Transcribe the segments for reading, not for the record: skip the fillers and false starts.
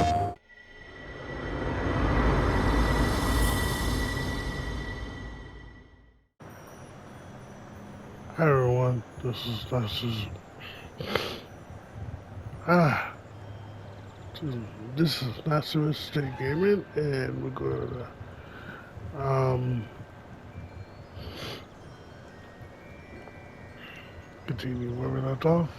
Hi everyone, this is not Secret Gaming, and we're gonna continue where we left off.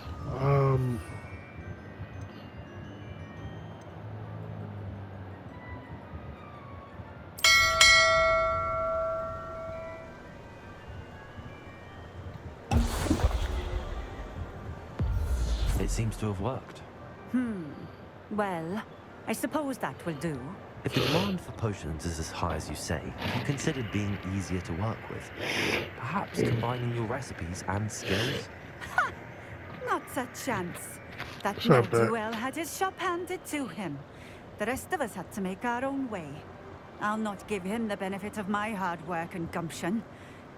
It seems to have worked. Well, I suppose that will do. If the demand for potions is as high as you say, have you considered being easier to work with? Perhaps combining your recipes and skills? Not a chance. That Stop that. ne'er-do-well had his shop handed to him. The rest of us had to make our own way. I'll not give him the benefit of my hard work and gumption.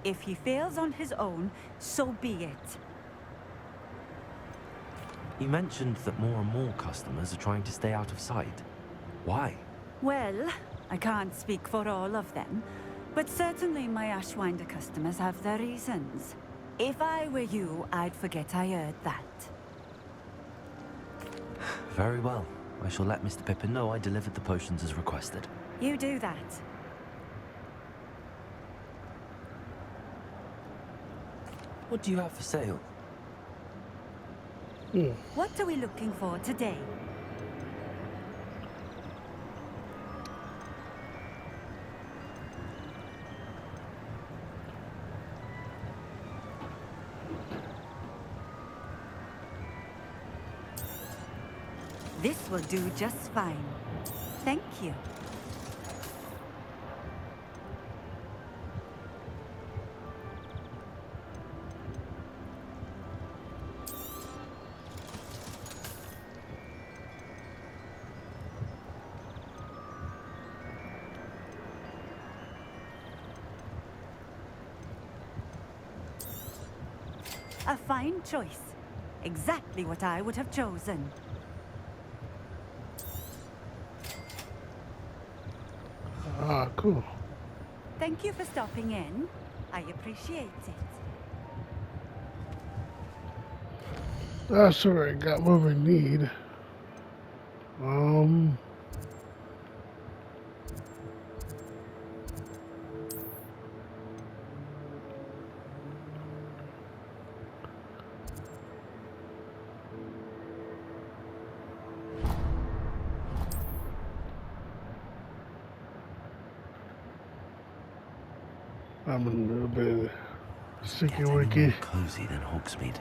If he fails on his own, so be it. You mentioned that more and more customers are trying to stay out of sight. Why? Well, I can't speak for all of them, but certainly my Ashwinder customers have their reasons. If I were you, I'd forget I heard that. Very well. I shall let Mr. Pippin know I delivered the potions as requested. You do that. What do you have for sale? What are we looking for today? This will do just fine. Thank you. A fine choice. Exactly what I would have chosen. Cool. Thank you for stopping in. I appreciate it. That's alright, got what we need. I'm a little bit sticky Get any wicky. more cozy than Hogsmeade.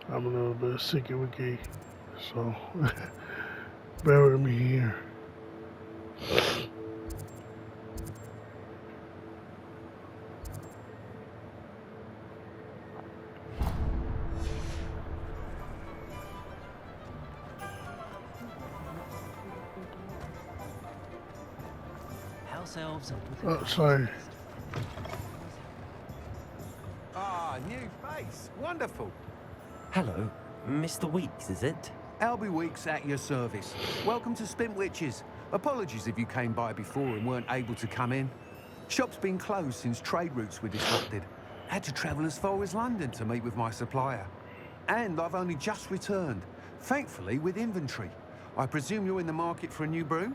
I'm a little bit sticky wicky, so bear with me here. House elves Oh, sorry. Ah, new face. Wonderful. Hello, Mr. Weeks, is it? Albie Weeks at your service. Welcome to Spintwitches. Apologies if you came by before and weren't able to come in. Shop's been closed since trade routes were disrupted. Had to travel as far as London to meet with my supplier. And I've only just returned, thankfully with inventory. I presume you're in the market for a new broom?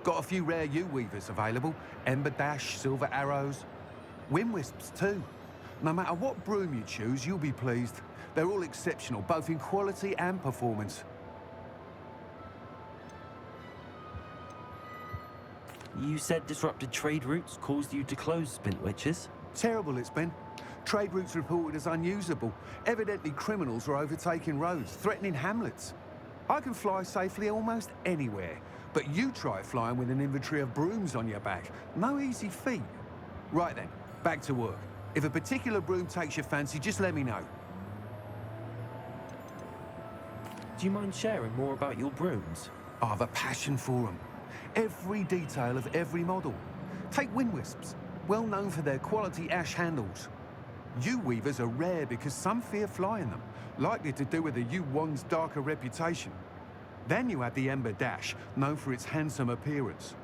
Got a few rare yew-weavers available. Ember Dash, Silver Arrows. Wind Wisps too. No matter what broom you choose, you'll be pleased. They're all exceptional, both in quality and performance. You said disrupted trade routes caused you to close Spintwitches? Terrible it's been. Trade routes reported as unusable. Evidently criminals are overtaking roads, threatening hamlets. I can fly safely almost anywhere, but you try flying with an inventory of brooms on your back. No easy feat. Right then, back to work. If a particular broom takes your fancy, just let me know. Do you mind sharing more about your brooms? I have a passion for them. Every detail of every model. Take wind wisps, well known for their quality ash handles. Yew weavers are rare because some fear flying them, likely to do with the yew wand's darker reputation. Then you have the ember dash, known for its handsome appearance.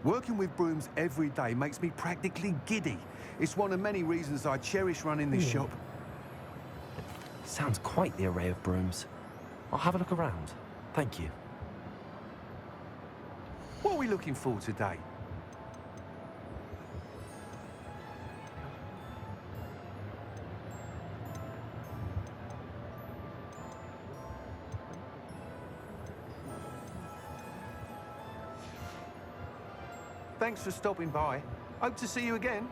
Working with brooms every day makes me practically giddy. It's one of many reasons I cherish running this shop. Sounds quite the array of brooms. I'll have a look around. Thank you. What are we looking for today? Thanks for stopping by. Hope to see you again.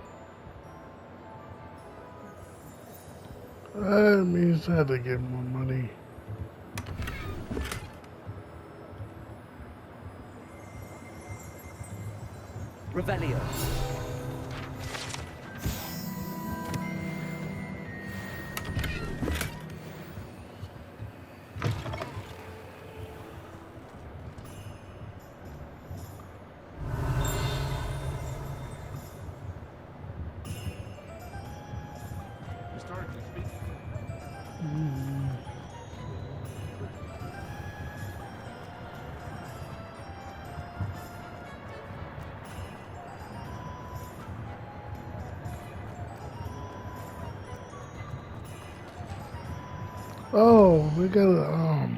That means I had to get more money. Revelio. Historically speaking. Oh, we got a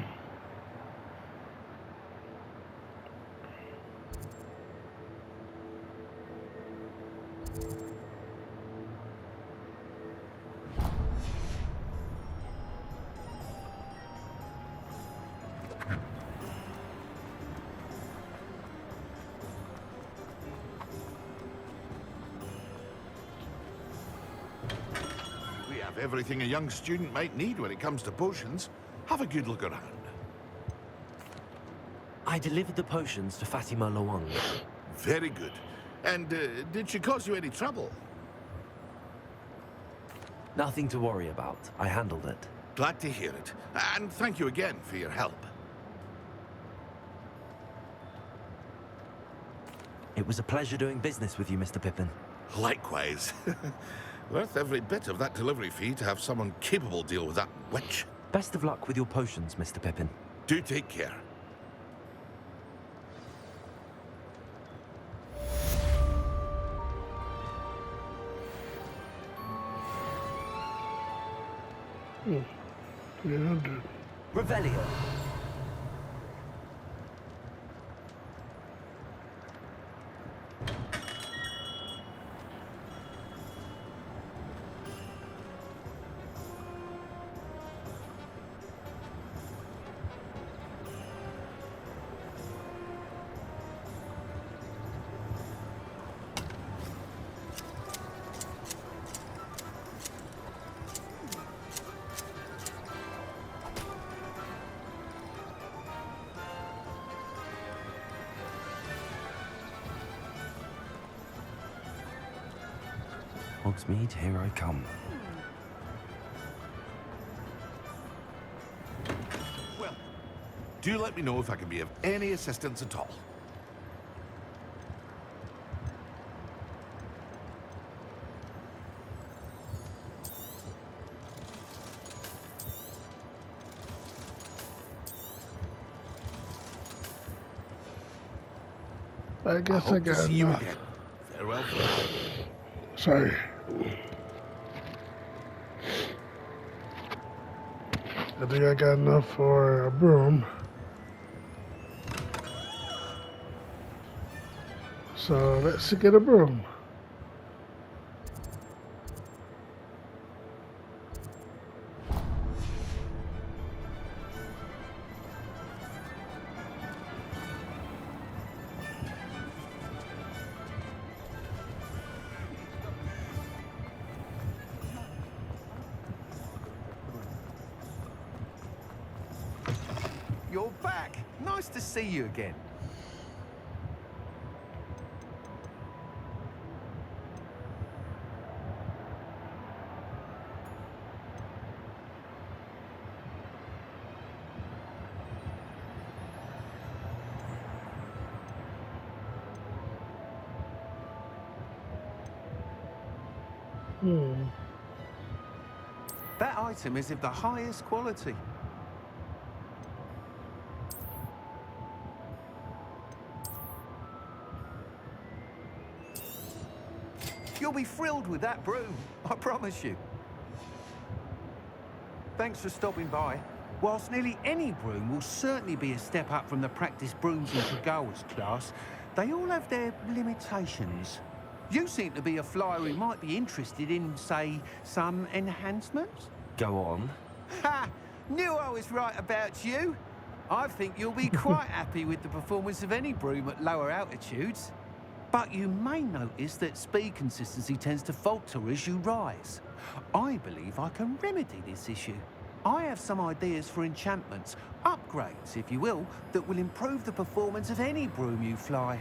We have everything a young student might need when it comes to potions. Have a good look around. I delivered the potions to Fatima Loang. Very good. And did she cause you any trouble? Nothing to worry about. I handled it. Glad to hear it. And thank you again for your help. It was a pleasure doing business with you, Mr. Pippin. Likewise. Worth every bit of that delivery fee to have someone capable deal with that witch. Best of luck with your potions, Mr. Pippin. Do take care. oh, 300. Revelio. Hogsmeade, here I come. Well, do let me know if I can be of any assistance at all. I guess I hope to got see you enough. again. Farewell for now. Sorry. I think I got enough for a broom. So let's get a broom. You're back. Nice to see you again. Hmm. That item is of the highest quality. You'll be thrilled with that broom, I promise you. Thanks for stopping by. Whilst nearly any broom will certainly be a step up from the practice brooms in Hogwarts class, they all have their limitations. You seem to be a flyer who might be interested in, say, some enhancements? Go on. Ha! Knew I was right about you. I think you'll be quite happy with the performance of any broom at lower altitudes. But you may notice that speed consistency tends to falter as you rise. I believe I can remedy this issue. I have some ideas for enchantments, upgrades, if you will, that will improve the performance of any broom you fly.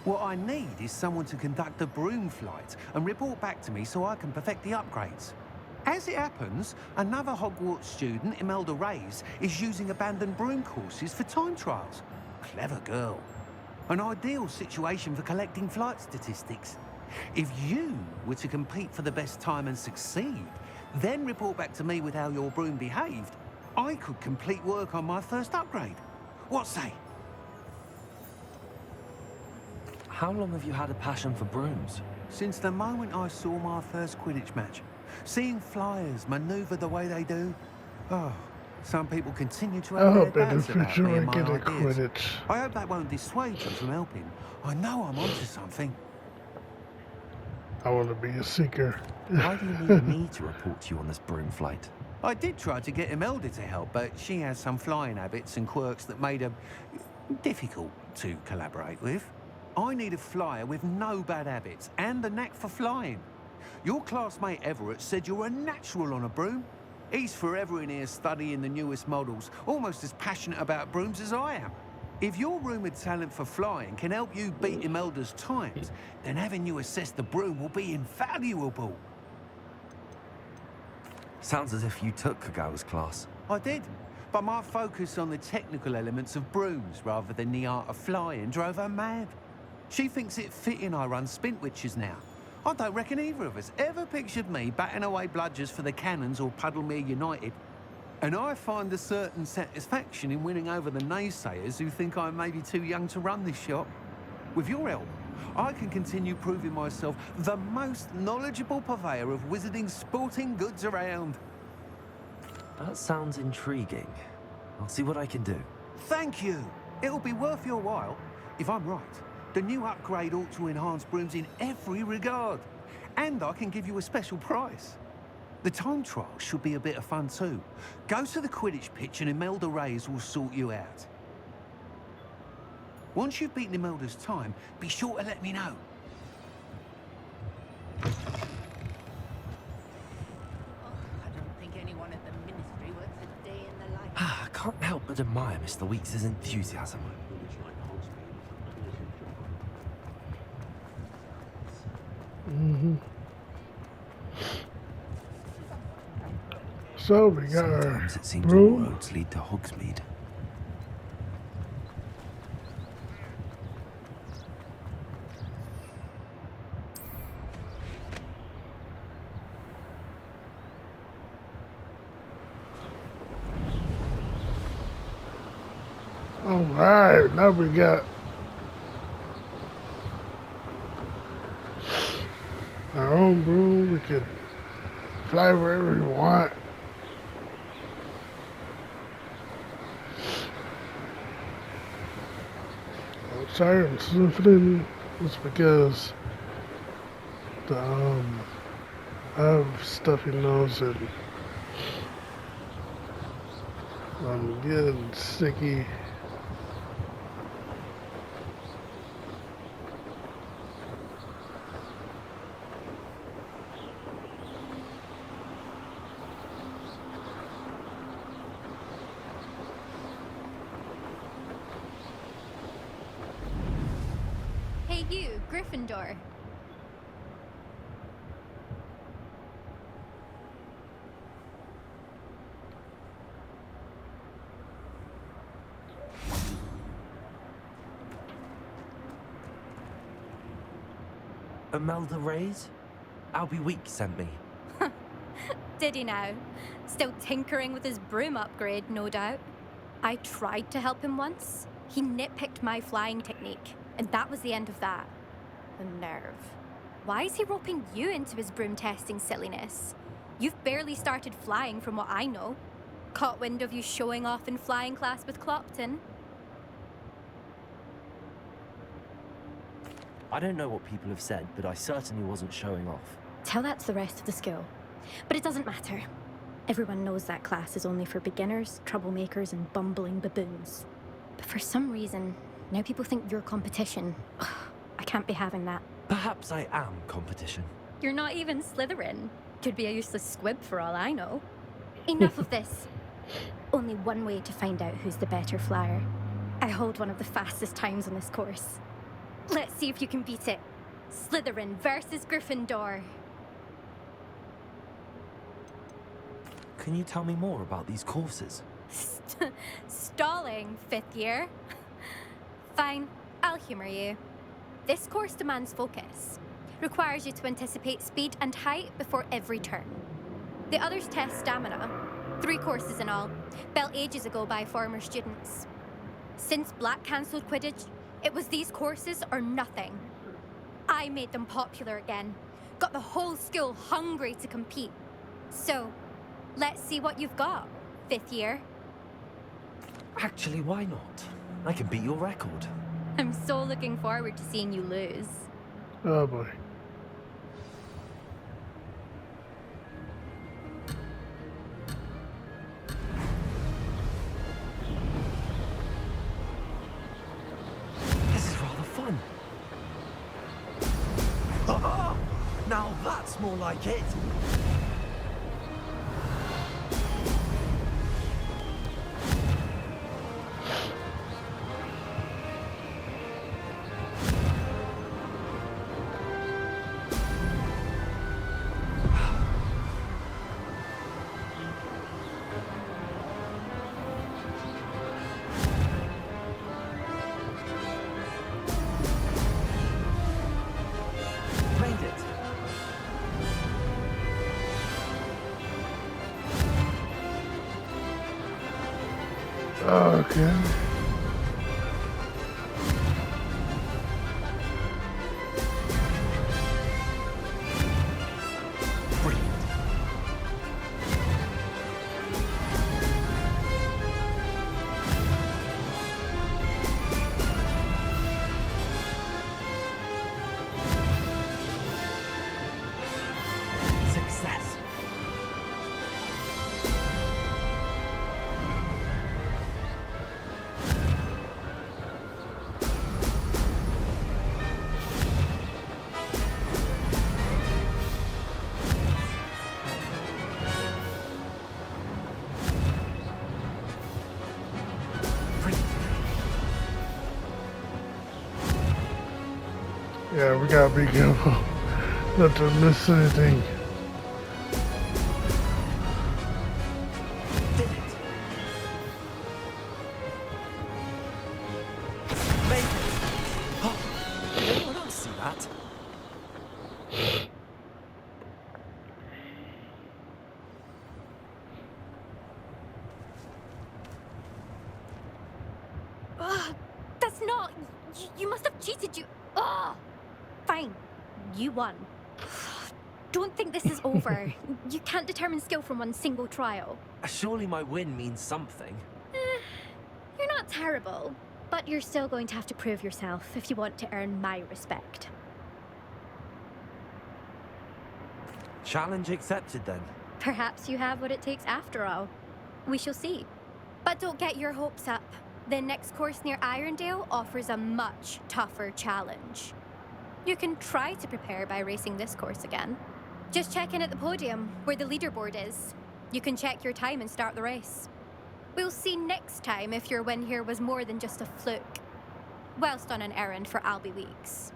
What I need is someone to conduct a broom flight and report back to me so I can perfect the upgrades. As it happens, another Hogwarts student, Imelda Reyes, is using abandoned broom courses for time trials. Clever girl. An ideal situation for collecting flight statistics. If you were to compete for the best time and succeed, then report back to me with how your broom behaved, I could complete work on my first upgrade. What say? How long have you had a passion for brooms? Since the moment I saw my first Quidditch match, seeing flyers maneuver the way they do, oh, some people continue to I have their hope in the doubts about future me I and my get a ideas. Quidditch. I hope that won't dissuade you from helping. I know I'm onto something. I want to be a seeker. Why do you need me to report to you on this broom flight? I did try to get Imelda to help, but she has some flying habits and quirks that made her difficult to collaborate with. I need a flyer with no bad habits and a knack for flying. Your classmate Everett said you're a natural on a broom. He's forever in here studying the newest models, almost as passionate about brooms as I am. If your rumoured talent for flying can help you beat Imelda's times, then having you assess the broom will be invaluable. Sounds as if you took Kagawa's class. I did, but my focus on the technical elements of brooms rather than the art of flying drove her mad. She thinks it fitting I run Spintwitches now. I don't reckon either of us ever pictured me batting away bludgers for the Cannons or Puddlemere United. And I find a certain satisfaction in winning over the naysayers who think I'm maybe too young to run this shop. With your help, I can continue proving myself the most knowledgeable purveyor of wizarding sporting goods around. That sounds intriguing. I'll see what I can do. Thank you. It'll be worth your while. If I'm right, the new upgrade ought to enhance brooms in every regard. And I can give you a special price. The time trial should be a bit of fun too. Go to the Quidditch pitch and Imelda Reyes will sort you out. Once you've beaten Imelda's time, be sure to let me know. I don't think anyone at the Ministry works a day in the life. I can't help but admire Mr. Weeks' enthusiasm. So we got our Sometimes it seems all broom. roads lead to Hogsmeade. All right, now we got our own broom. We can fly wherever we want. I'm sorry I'm sniffling. It's because I have stuffy nose and I'm getting sicky. Hey you, Gryffindor. Imelda Reyes? Albie Week sent me. Did he now? Still tinkering with his broom upgrade, no doubt. I tried to help him once. He nitpicked my flying technique, and that was the end of that. The nerve. Why is he roping you into his broom testing silliness? You've barely started flying from what I know. Caught wind of you showing off in flying class with Clopton. I don't know what people have said, but I certainly wasn't showing off. Tell that to the rest of the school. But it doesn't matter. Everyone knows that class is only for beginners, troublemakers, and bumbling baboons. But for some reason, now people think you're competition. Ugh, I can't be having that. Perhaps I am competition. You're not even Slytherin. Could be a useless squib for all I know. Enough of this. Only one way to find out who's the better flyer. I hold one of the fastest times on this course. Let's see if you can beat it. Slytherin versus Gryffindor. Can you tell me more about these courses? Stalling, 5th year. Fine, I'll humor you. This course demands focus. Requires you to anticipate speed and height before every turn. The others test stamina. 3 courses in all, built ages ago by former students. Since Black cancelled Quidditch, it was these courses or nothing. I made them popular again. Got the whole school hungry to compete. So, let's see what you've got, 5th year. Actually, why not? I can beat your record. I'm so looking forward to seeing you lose. Oh boy. This is rather fun. Now that's more like it. Okay. Brilliant. Success. Yeah, we gotta be careful not to miss anything. Did it. Made it. Oh, did anyone else see that? Ugh, that's not... You must have cheated, you... Ugh. Fine. You won. Don't think this is over. You can't determine skill from one single trial. Surely my win means something. You're not terrible, but you're still going to have to prove yourself if you want to earn my respect. Challenge accepted then. Perhaps you have what it takes after all. We shall see. But don't get your hopes up. The next course near Irondale offers a much tougher challenge. You can try to prepare by racing this course again. Just check in at the podium, where the leaderboard is. You can check your time and start the race. We'll see next time if your win here was more than just a fluke. Whilst on an errand for Albie Weeks.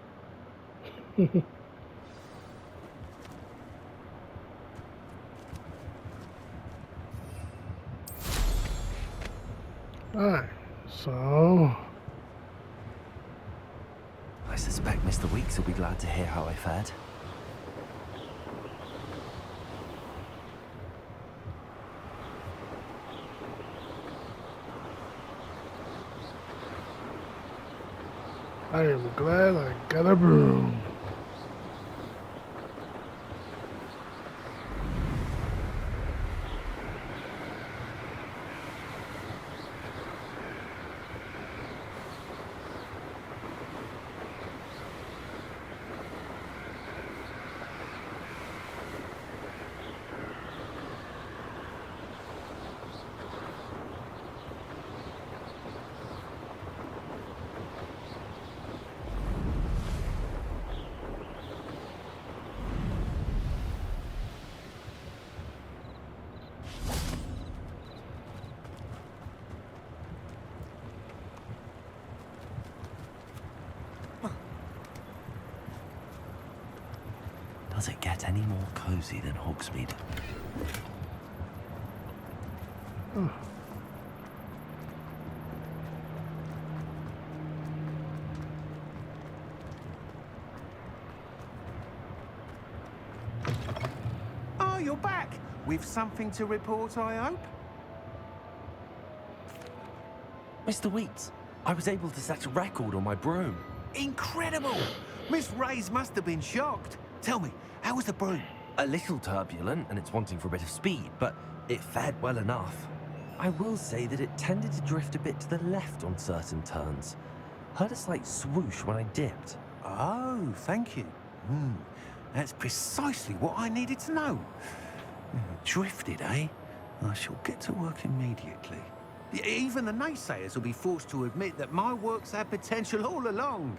Alright, so I suspect Mr. Weeks will be glad to hear how I fared. I am glad I got a broom. Does it get any more cozy than Hogsmeade? Oh, you're back! With something to report, I hope? Mr. Weeks, I was able to set a record on my broom. Incredible! Miss Ray's must have been shocked. Tell me, how was the broom? A little turbulent and it's wanting for a bit of speed, but it fared well enough. I will say that it tended to drift a bit to the left on certain turns. Heard a slight swoosh when I dipped. Oh, thank you. That's precisely what I needed to know. Drifted, eh? I shall get to work immediately. Even the naysayers will be forced to admit that my work's had potential all along.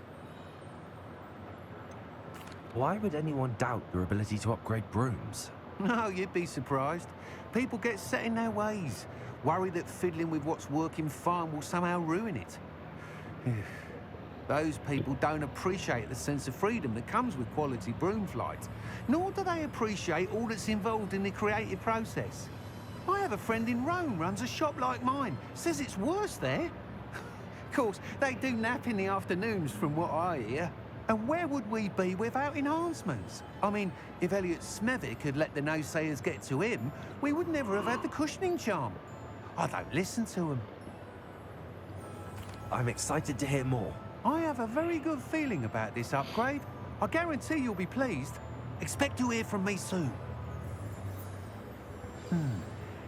Why would anyone doubt your ability to upgrade brooms? No, you'd be surprised. People get set in their ways, worry that fiddling with what's working fine will somehow ruin it. Those people don't appreciate the sense of freedom that comes with quality broom flight, nor do they appreciate all that's involved in the creative process. I have a friend in Rome runs a shop like mine, says it's worse there. Of course, they do nap in the afternoons from what I hear. And where would we be without enhancements? I mean, if Elliot Smethwick had let the naysayers get to him, we would never have had the cushioning charm. I don't listen to them. I'm excited to hear more. I have a very good feeling about this upgrade. I guarantee you'll be pleased. Expect to hear from me soon.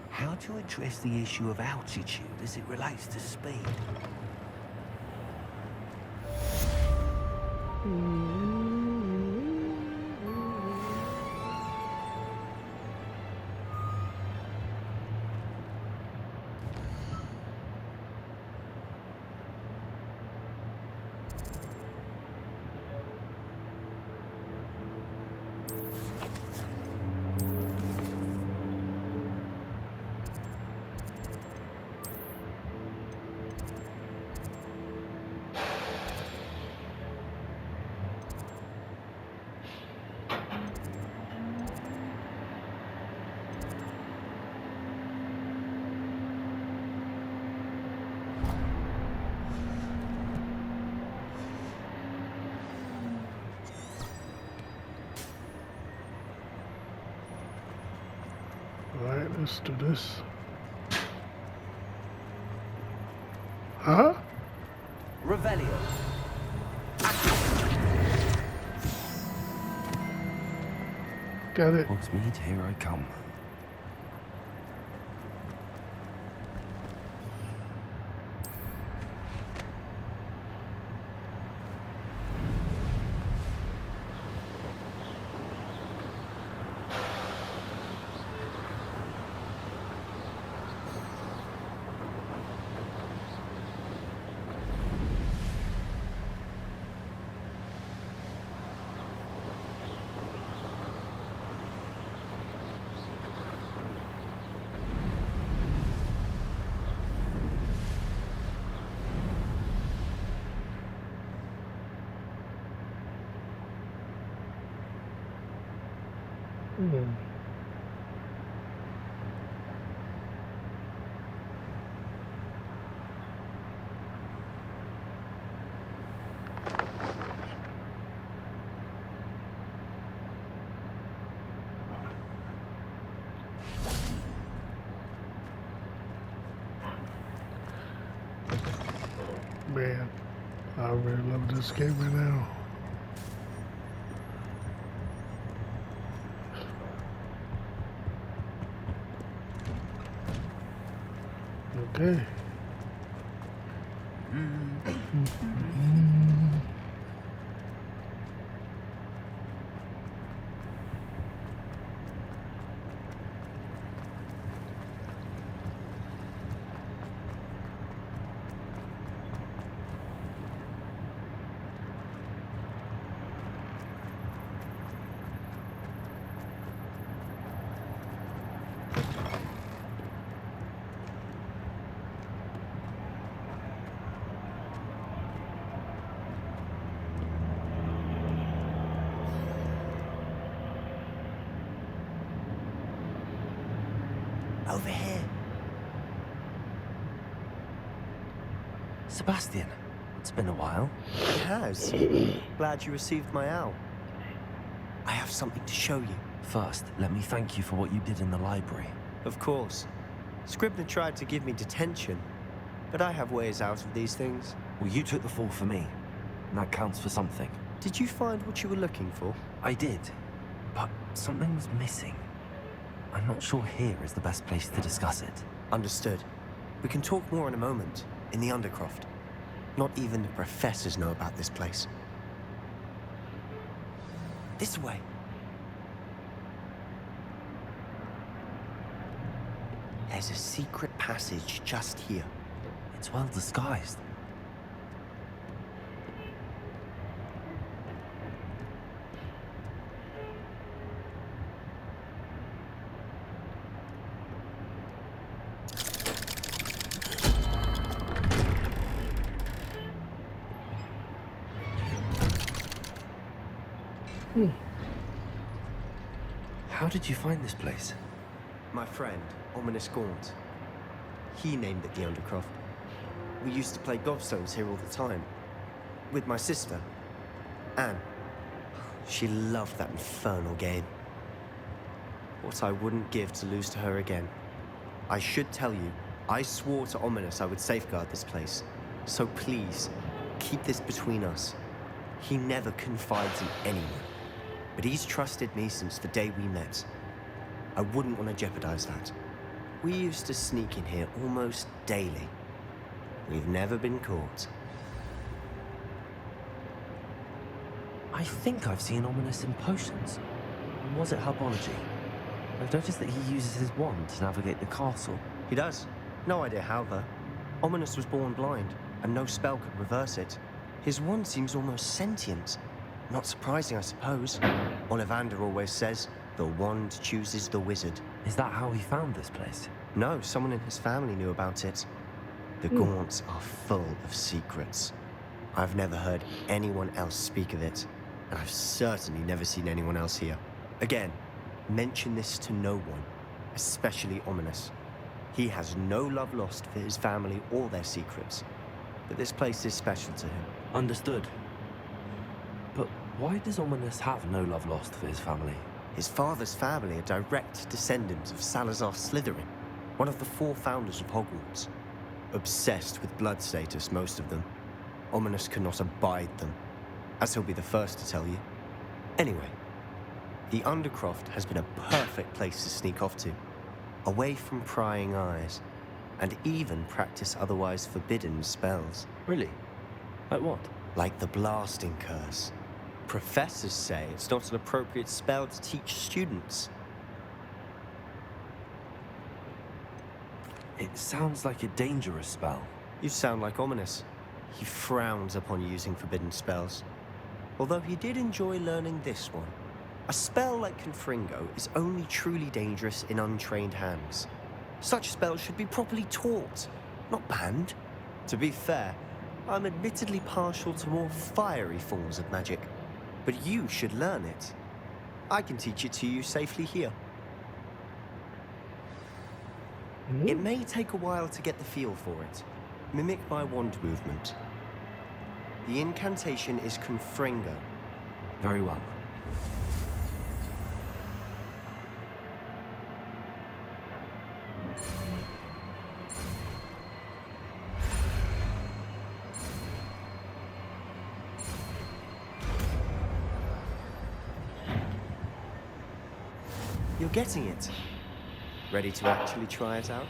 How to address the issue of altitude as it relates to speed? Alright, let's do this. Huh? Revelio. Got it. Hogsmeade, here I come. Man. I really love this game right now. Okay. Over here. Sebastian, it's been a while. It has. Glad you received my owl. I have something to show you. First, let me thank you for what you did in the library. Of course. Scribner tried to give me detention, but I have ways out of these things. Well, you took the fall for me. And that counts for something. Did you find what you were looking for? I did, but something was missing. I'm not sure here is the best place to discuss it. Understood. We can talk more in a moment, in the Undercroft. Not even the professors know about this place. This way. There's a secret passage just here. It's well disguised. How did you find this place? My friend, Ominous Gaunt. He named it the Undercroft. We used to play gobstones here all the time. With my sister, Anne. She loved that infernal game. What I wouldn't give to lose to her again. I should tell you, I swore to Ominous I would safeguard this place. So please, keep this between us. He never confides in anyone. But he's trusted me since the day we met. I wouldn't want to jeopardize that. We used to sneak in here almost daily. We've never been caught. I think I've seen Ominous in potions. Was it herbology? I've noticed that he uses his wand to navigate the castle. He does. No idea how, though. Ominous was born blind, and no spell could reverse it. His wand seems almost sentient. Not surprising, I suppose. Ollivander always says, the wand chooses the wizard. Is that how he found this place? No, someone in his family knew about it. The Gaunts are full of secrets. I've never heard anyone else speak of it, and I've certainly never seen anyone else here. Again, mention this to no one, especially Ominous. He has no love lost for his family or their secrets, but this place is special to him. Understood. But why does Ominous have no love lost for his family? His father's family are direct descendants of Salazar Slytherin, one of the 4 founders of Hogwarts. Obsessed with blood status, most of them. Ominous cannot abide them, as he'll be the first to tell you. Anyway, the Undercroft has been a perfect place to sneak off to, away from prying eyes, and even practice otherwise forbidden spells. Really? Like what? Like the blasting curse. Professors say it's not an appropriate spell to teach students. It sounds like a dangerous spell. You sound like Ominous. He frowns upon using forbidden spells. Although he did enjoy learning this one. A spell like Confringo is only truly dangerous in untrained hands. Such spells should be properly taught, not banned. To be fair, I'm admittedly partial to more fiery forms of magic. But you should learn it. I can teach it to you safely here. It may take a while to get the feel for it. Mimic my wand movement. The incantation is Confringo. Very well. You're getting it. Ready to actually try it out?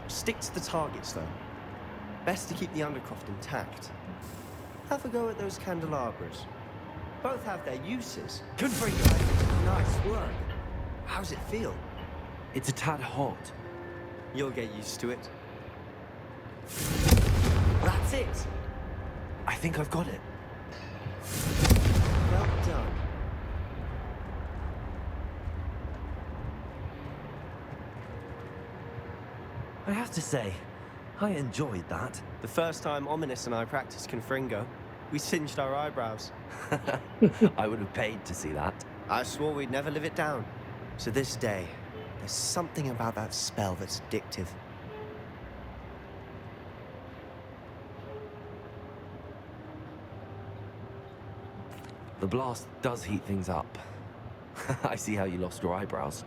Stick to the targets, though. Best to keep the Undercroft intact. Have a go at those candelabras. Both have their uses. Confringo! Nice work. How's it feel? It's a tad hot. You'll get used to it. That's it. I think I've got it. Well done. I have to say, I enjoyed that. The first time Ominous and I practiced Confringo, we singed our eyebrows. I would have paid to see that. I swore we'd never live it down. To this day, there's something about that spell that's addictive. The blast does heat things up. I see how you lost your eyebrows.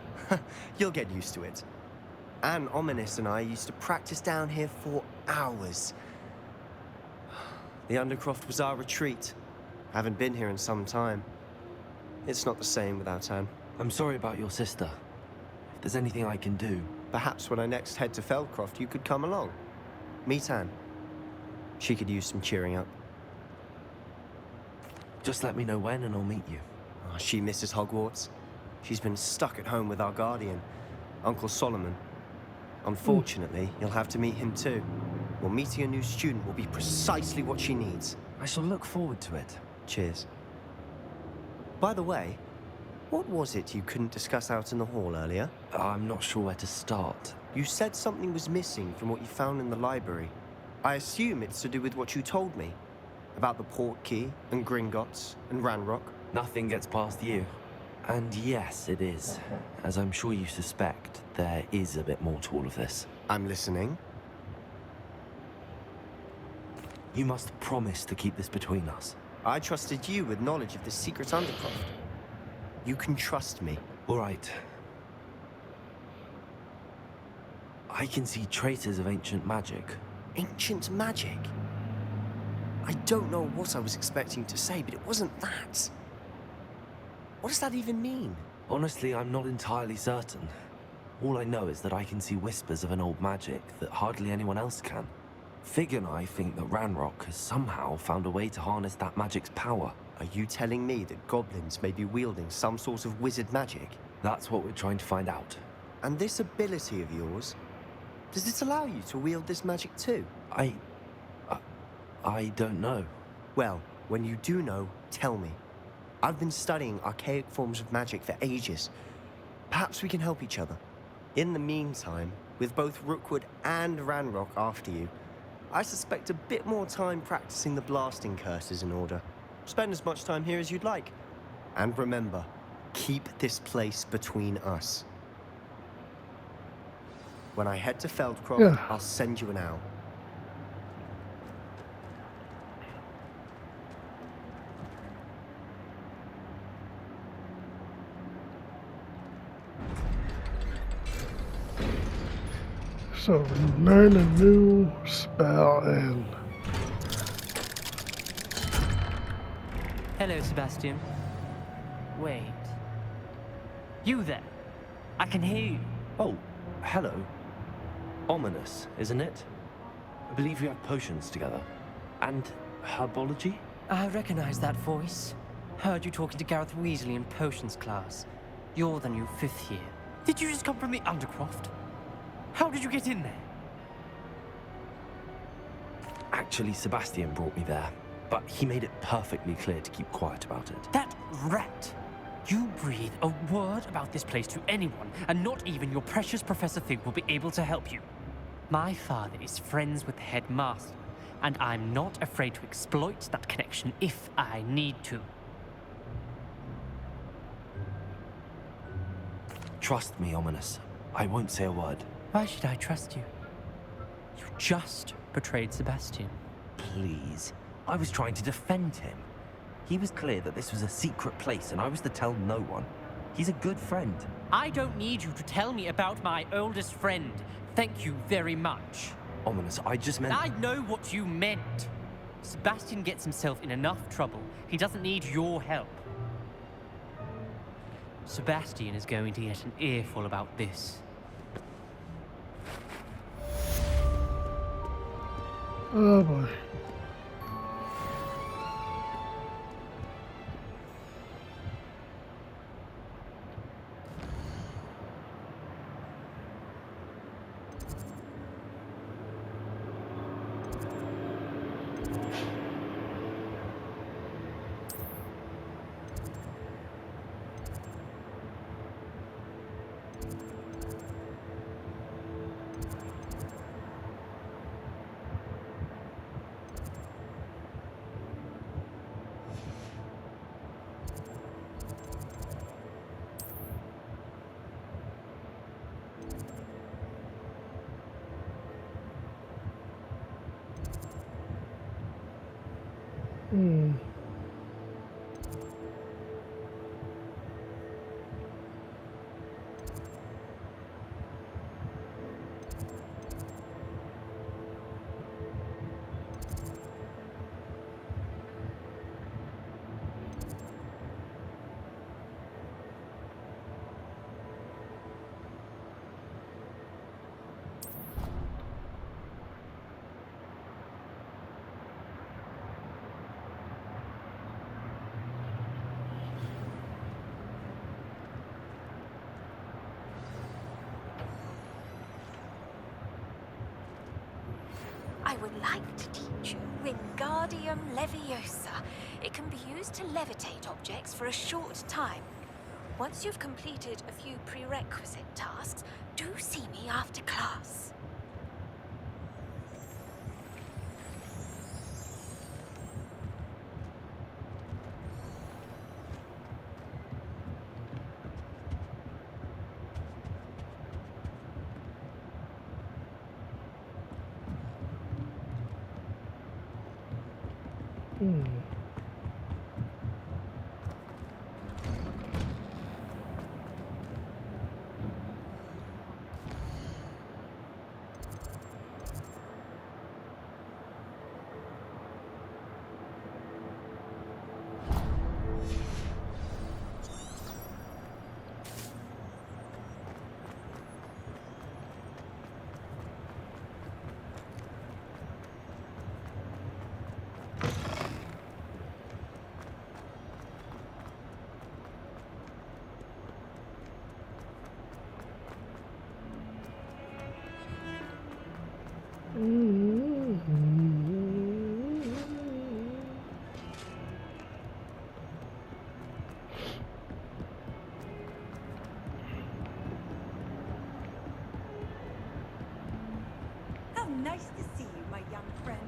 You'll get used to it. Anne, Ominous and I used to practice down here for hours. The Undercroft was our retreat. Haven't been here in some time. It's not the same without Anne. I'm sorry about your sister. If there's anything I can do... Perhaps when I next head to Feldcroft, you could come along. Meet Anne. She could use some cheering up. Just let me know when and I'll meet you. Oh, she misses Hogwarts. She's been stuck at home with our guardian, Uncle Solomon. Unfortunately, you'll have to meet him too. Well, meeting a new student will be precisely what she needs. I shall look forward to it. Cheers. By the way, what was it you couldn't discuss out in the hall earlier? I'm not sure where to start. You said something was missing from what you found in the library. I assume it's to do with what you told me. About the Portkey, and Gringotts, and Ranrock. Nothing gets past you. And yes, it is. As I'm sure you suspect, there is a bit more to all of this. I'm listening. You must promise to keep this between us. I trusted you with knowledge of the secret Undercroft. You can trust me. All right. I can see traces of ancient magic. Ancient magic? I don't know what I was expecting to say, but it wasn't that. What does that even mean? Honestly, I'm not entirely certain. All I know is that I can see whispers of an old magic that hardly anyone else can. Fig and I think that Ranrock has somehow found a way to harness that magic's power. Are you telling me that goblins may be wielding some sort of wizard magic? That's what we're trying to find out. And this ability of yours, does it allow you to wield this magic too? I don't know. Well, when you do know, tell me. I've been studying archaic forms of magic for ages. Perhaps we can help each other. In the meantime, with both Rookwood and Ranrock after you, I suspect a bit more time practicing the blasting curse is in order. Spend as much time here as you'd like. And remember, keep this place between us. When I head to Feldcroft, I'll send you an owl. So, learn a new spell and... Hello, Sebastian. Wait. You there? I can hear you. Oh, hello. Ominous, isn't it? I believe we have potions together. And herbology? I recognize that voice. Heard you talking to Gareth Weasley in potions class. You're the new 5th year. Did you just come from the Undercroft? How did you get in there? Actually, Sebastian brought me there, but he made it perfectly clear to keep quiet about it. That rat! You breathe a word about this place to anyone, and not even your precious Professor Fig will be able to help you. My father is friends with the headmaster, and I'm not afraid to exploit that connection if I need to. Trust me, Ominous. I won't say a word. Why should I trust you? You just betrayed Sebastian. Please. I was trying to defend him. He was clear that this was a secret place and I was to tell no one. He's a good friend. I don't need you to tell me about my oldest friend. Thank you very much. Ominous, I just meant... I know what you meant. Sebastian gets himself in enough trouble. He doesn't need your help. Sebastian is going to get an earful about this. Oh boy. I would like to teach you Wingardium Leviosa. It can be used to levitate objects for a short time. Once you've completed a few prerequisite tasks, do see me after class. How nice to see you, my young friend.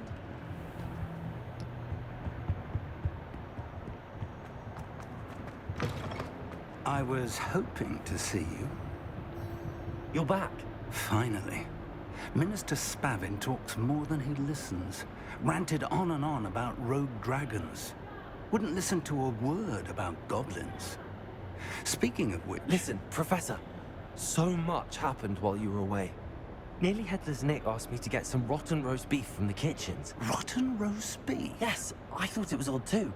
I was hoping to see you. You're back. Finally. Minister Spavin talks more than he listens. Ranted on and on about rogue dragons. Wouldn't listen to a word about goblins. Speaking of which... Listen, Professor. So much happened while you were away. Nearly Headless Nick asked me to get some rotten roast beef from the kitchens. Rotten roast beef? Yes, I thought it was odd too.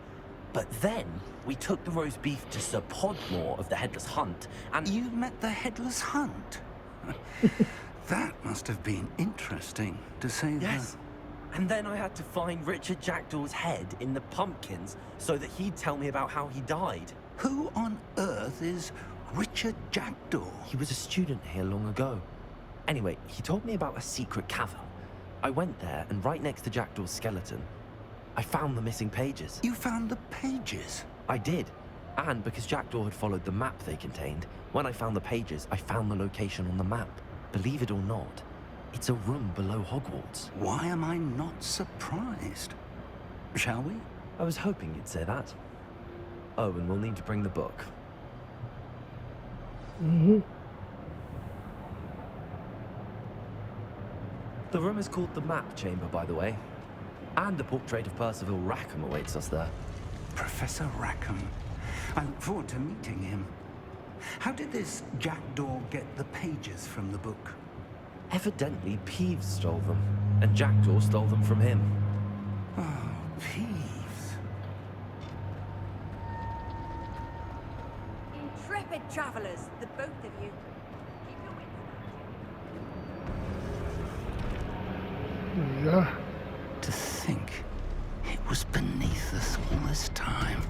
But then, we took the roast beef to Sir Podmore of the Headless Hunt, and... You met the Headless Hunt? That must have been interesting, to say the... Yes. And then I had to find Richard Jackdaw's head in the pumpkins so that he'd tell me about how he died. Who on earth is Richard Jackdaw? He was a student here long ago. Anyway, he told me about a secret cavern. I went there, and right next to Jackdaw's skeleton, I found the missing pages. You found the pages? I did. And because Jackdaw had followed the map they contained, when I found the pages, I found the location on the map. Believe it or not, it's a room below Hogwarts. Why am I not surprised? Shall we? I was hoping you'd say that. Oh, and we'll need to bring the book. The room is called the Map Chamber, by the way. And a portrait of Percival Rackham awaits us there. Professor Rackham. I look forward to meeting him. How did this jackdaw get the pages from the book? Evidently, Peeves stole them, and Jackdaw stole them from him. Oh, Peeves. Intrepid travelers, the both of you. Keep your wits about you. Yeah. To think it was beneath us all this time.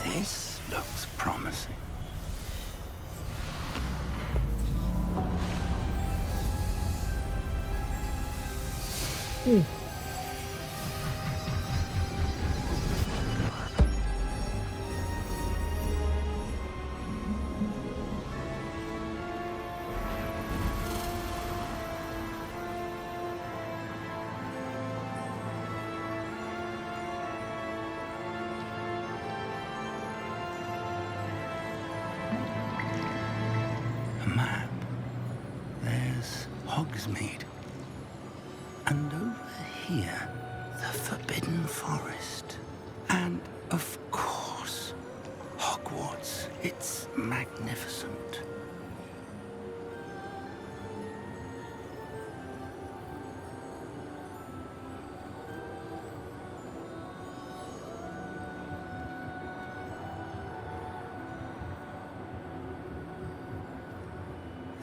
This looks promising. A map. There's Hogsmeade. And over here, the Forbidden Forest. And, of course, Hogwarts. It's magnificent.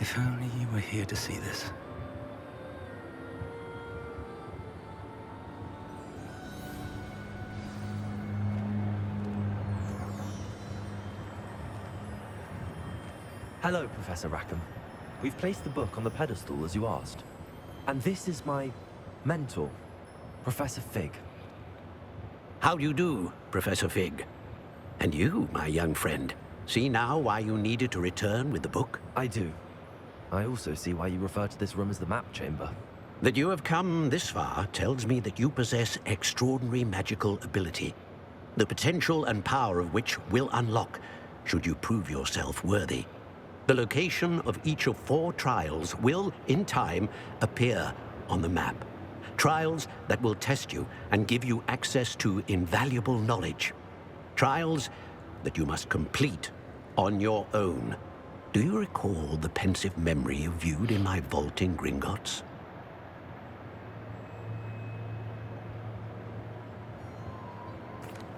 If only you were here to see this. Hello, Professor Rackham. We've placed the book on the pedestal as you asked. And this is my mentor, Professor Fig. How do you do, Professor Fig? And you, my young friend, see now why you needed to return with the book? I do. I also see why you refer to this room as the map chamber. That you have come this far tells me that you possess extraordinary magical ability, the potential and power of which will unlock should you prove yourself worthy. The location of each of 4 trials will, in time, appear on the map. Trials that will test you and give you access to invaluable knowledge. Trials that you must complete on your own. Do you recall the pensive memory you viewed in my vault in Gringotts?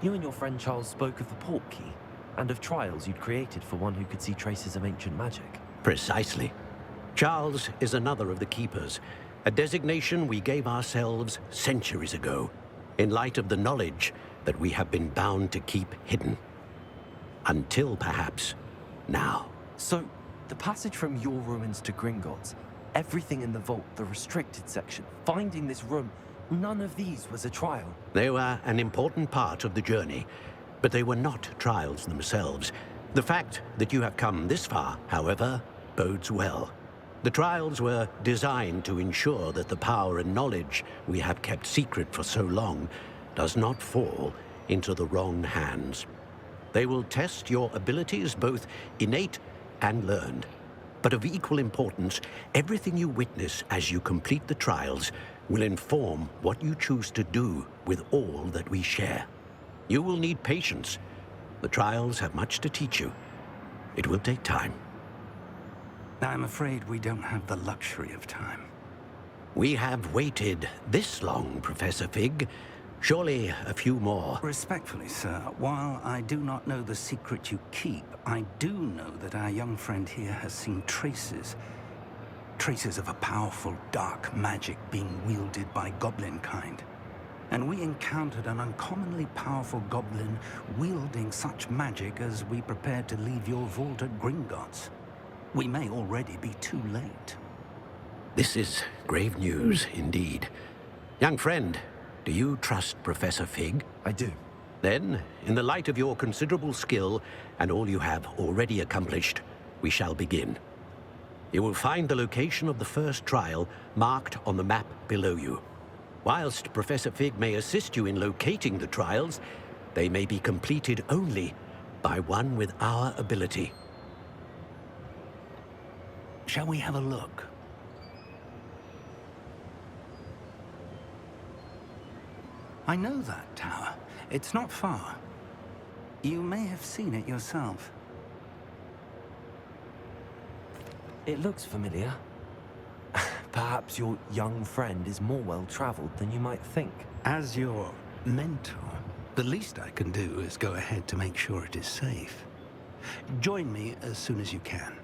You and your friend Charles spoke of the port key, and of trials you'd created for one who could see traces of ancient magic. Precisely. Charles is another of the Keepers, a designation we gave ourselves centuries ago, in light of the knowledge that we have been bound to keep hidden. Until, perhaps, now. So, the passage from your ruins to Gringotts, everything in the vault, the restricted section, finding this room, none of these was a trial. They were an important part of the journey, but they were not trials themselves. The fact that you have come this far, however, bodes well. The trials were designed to ensure that the power and knowledge we have kept secret for so long does not fall into the wrong hands. They will test your abilities, both innate and learned. But of equal importance, everything you witness as you complete the trials will inform what you choose to do with all that we share. You will need patience. The trials have much to teach you. It will take time. I'm afraid we don't have the luxury of time. We have waited this long, Professor Fig. Surely a few more. Respectfully, sir, while I do not know the secret you keep, I do know that our young friend here has seen traces of a powerful dark magic being wielded by goblin kind. And we encountered an uncommonly powerful goblin wielding such magic as we prepared to leave your vault at Gringotts. We may already be too late. This is grave news indeed. Young friend, do you trust Professor Fig? I do. Then, in the light of your considerable skill and all you have already accomplished, we shall begin. You will find the location of the first trial marked on the map below you. Whilst Professor Fig may assist you in locating the trials, they may be completed only by one with our ability. Shall we have a look? I know that tower. It's not far. You may have seen it yourself. It looks familiar. Perhaps your young friend is more well-traveled than you might think. As your mentor, the least I can do is go ahead to make sure it is safe. Join me as soon as you can.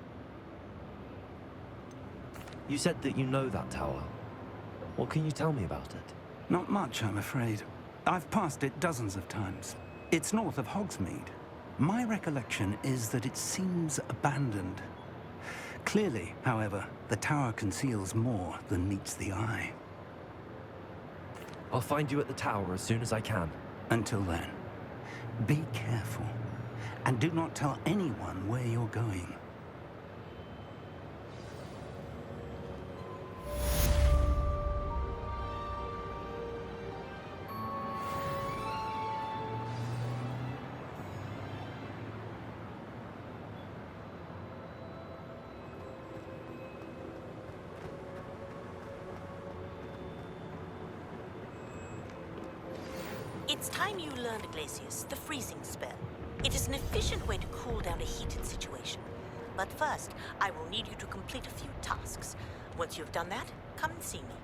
You said that you know that tower. What can you tell me about it? Not much, I'm afraid. I've passed it dozens of times. It's north of Hogsmeade. My recollection is that it seems abandoned. Clearly, however, the tower conceals more than meets the eye. I'll find you at the tower as soon as I can. Until then, be careful, and do not tell anyone where you're going. It's time you learned, Glacius, the freezing spell. It is an efficient way to cool down a heated situation. But first, I will need you to complete a few tasks. Once you've done that, come and see me.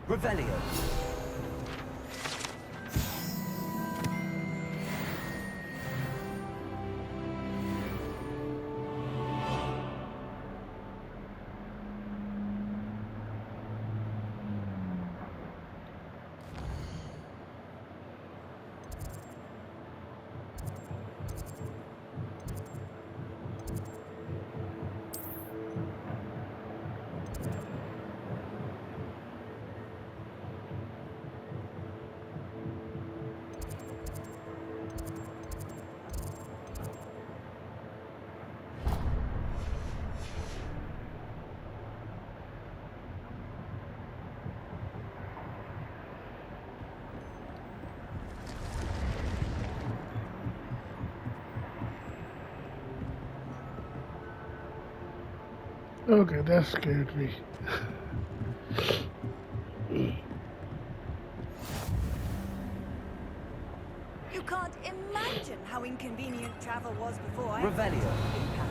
Revelio. Okay, that scared me. You can't imagine how inconvenient travel was before I Revelio. in power.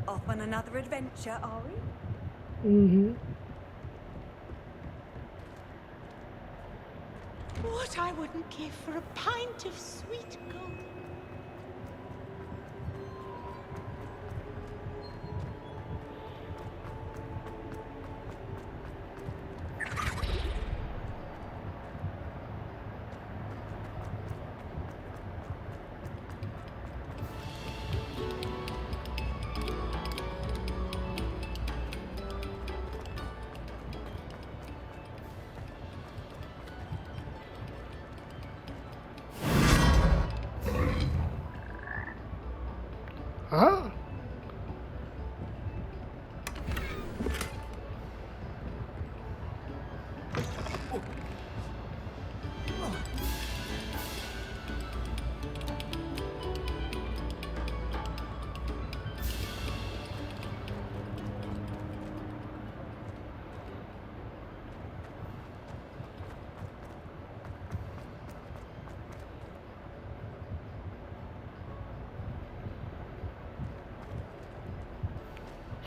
Off on another adventure, are we? Mm-hmm. What I wouldn't give for a pint of sweet gold.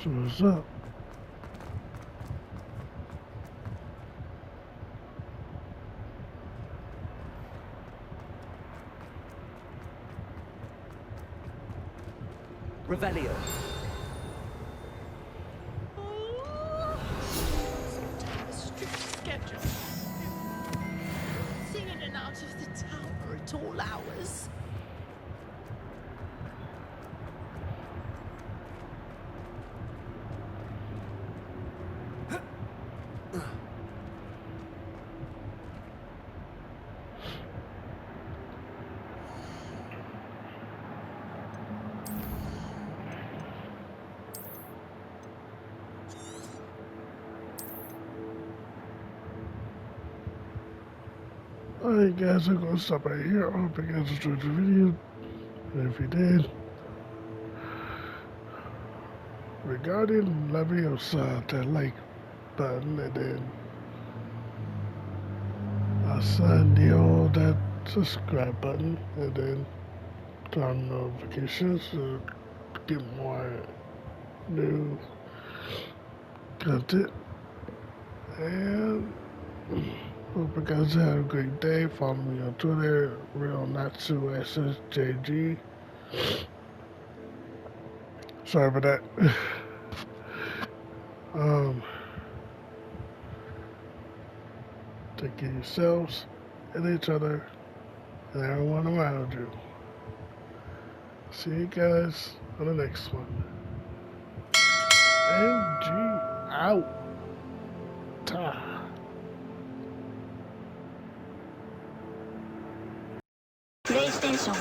So what's up? Revelio. Strict schedule. Singing and out of the tower at all hours. Alright guys, I'm gonna stop right here. I hope you guys enjoyed the video. And if you did, regarding Leviosa, that like button, and then assign that subscribe button, and then turn notifications to get more new content. And hope you guys have a great day. Follow me on Twitter, RealNatsuSSJG. Sorry for that. Take care of yourselves and each other and everyone around you. See you guys on the next one. NG out. PlayStation